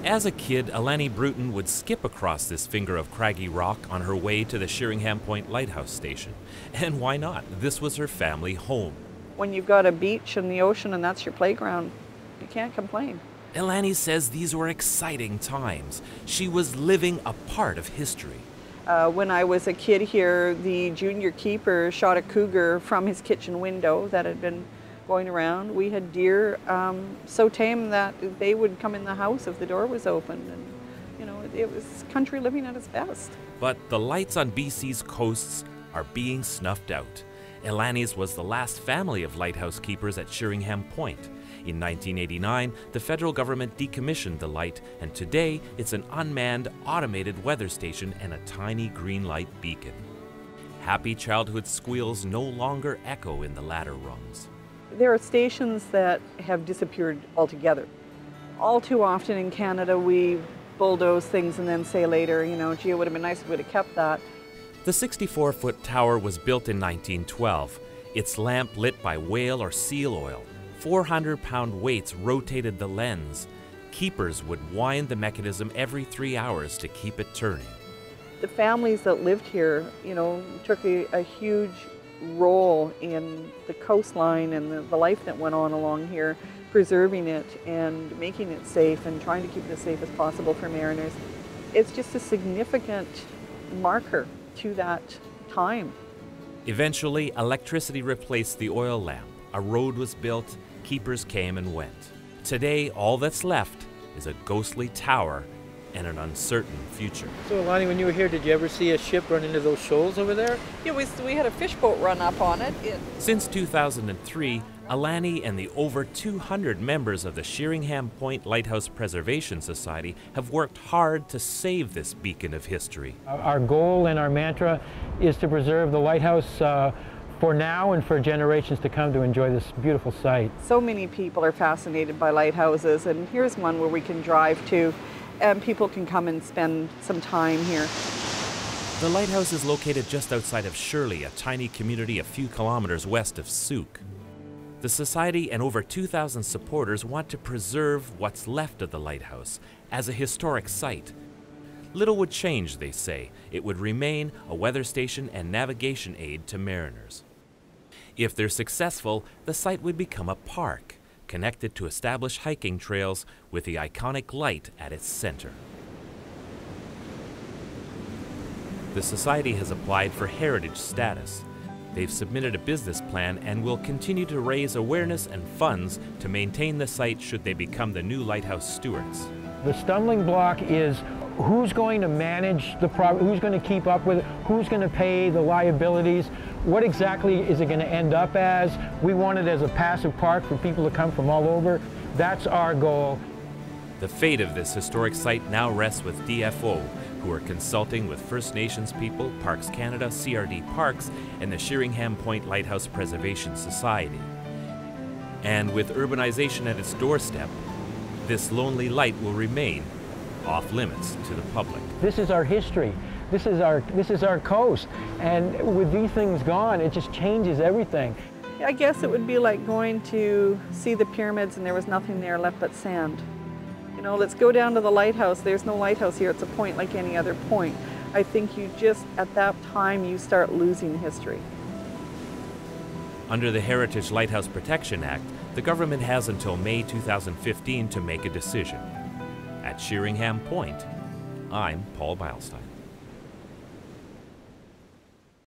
As a kid, Alani Bruton would skip across this finger of craggy rock on her way to the Sheringham Lighthouse station. And why not? This was her family home. When you've got a beach and the ocean and that's your playground, you can't complain. Alani says these were exciting times. She was living a part of history. When I was a kid here, the junior keeper shot a cougar from his kitchen window that had been going around. We had deer so tame that they would come in the house if the door was open. And, you know, it was country living at its best. But the lights on BC's coasts are being snuffed out. Alani's was the last family of lighthouse keepers at Sheringham Point. In 1989, the federal government decommissioned the light, and today it's an unmanned, automated weather station and a tiny green light beacon. Happy childhood squeals no longer echo in the ladder rungs. There are stations that have disappeared altogether. All too often in Canada, we bulldoze things and then say later, you know, gee, it would have been nice if we would have kept that. The 64-foot tower was built in 1912. Its lamp lit by whale or seal oil. 400-pound weights rotated the lens. Keepers would wind the mechanism every 3 hours to keep it turning. The families that lived here, you know, took a huge role in the coastline and the life that went on along here, preserving it and making it safe and trying to keep it as safe as possible for mariners. It's just a significant marker to that time. Eventually, electricity replaced the oil lamp. A road was built, keepers came and went. Today, all that's left is a ghostly tower and an uncertain future. So, Alani, when you were here, did you ever see a ship run into those shoals over there? Yeah, we had a fish boat run up on it. Since 2003, Alani and the over 200 members of the Sheringham Lighthouse Preservation Society have worked hard to save this beacon of history. Our goal and our mantra is to preserve the lighthouse for now and for generations to come to enjoy this beautiful site. So many people are fascinated by lighthouses, and here's one where we can drive to and people can come and spend some time here. The lighthouse is located just outside of Shirley, a tiny community a few kilometers west of Souk. The Society and over 2,000 supporters want to preserve what's left of the lighthouse as a historic site. Little would change, they say. It would remain a weather station and navigation aid to mariners. If they're successful, the site would become a park, connected to established hiking trails with the iconic light at its center. The Society has applied for heritage status. They've submitted a business plan and will continue to raise awareness and funds to maintain the site should they become the new lighthouse stewards. The stumbling block is who's going to manage the property, who's going to keep up with it, who's going to pay the liabilities, what exactly is it going to end up as. We want it as a passive park for people to come from all over. That's our goal. The fate of this historic site now rests with DFO, who are consulting with First Nations people, Parks Canada, CRD Parks, and the Sheringham Lighthouse Preservation Society. And with urbanization at its doorstep, this lonely light will remain off limits to the public. This is our history. This is our coast. And with these things gone, it just changes everything. I guess it would be like going to see the pyramids and there was nothing there left but sand. You know, let's go down to the lighthouse. There's no lighthouse here. It's a point like any other point. I think you just, at that time, you start losing history. Under the Heritage Lighthouse Protection Act, the government has until May 2015 to make a decision. At Sheringham Point, I'm Paul Beilstein.